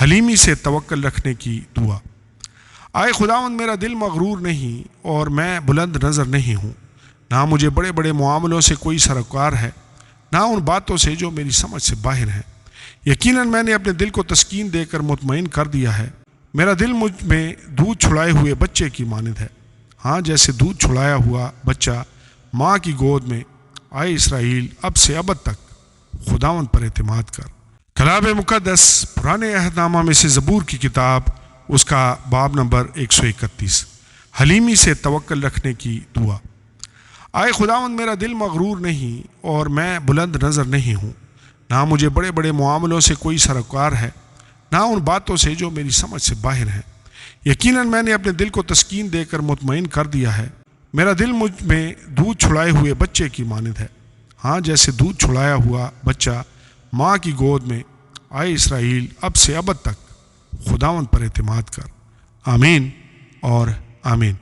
حلیمی سے توکل رکھنے کی دعا۔ آئے خداوند میرا دل مغرور نہیں اور میں بلند نظر نہیں ہوں، نہ مجھے بڑے بڑے معاملوں سے کوئی سروکار ہے، نہ ان باتوں سے جو میری سمجھ سے باہر ہیں۔ یقیناً میں نے اپنے دل کو تسکین دے کر مطمئن کر دیا ہے، میرا دل مجھ میں دودھ چھڑائے ہوئے بچے کی مانند ہے، ہاں جیسے دودھ چھڑایا ہوا بچہ ماں کی گود میں۔ آئے اسرائیل اب سے ابد تک خداوند پر اعتماد کر۔ کلام مقدس پرانے عہد نامہ میں سے زبور کی کتاب، اس کا باب نمبر 131، حلیمی سے توکل رکھنے کی دعا۔ آئے خداوند میرا دل مغرور نہیں اور میں بلند نظر نہیں ہوں، نہ مجھے بڑے بڑے معاملوں سے کوئی سروکار ہے، نہ ان باتوں سے جو میری سمجھ سے باہر ہیں۔ یقیناً میں نے اپنے دل کو تسکین دے کر مطمئن کر دیا ہے، میرا دل مجھ میں دودھ چھڑائے ہوئے بچے کی مانند ہے، ہاں جیسے دودھ چھڑایا ہوا بچہ ماں کی گود میں۔ آئے اسرائیل اب سے ابد تک خداوند پر اعتماد کر۔ آمین اور آمین۔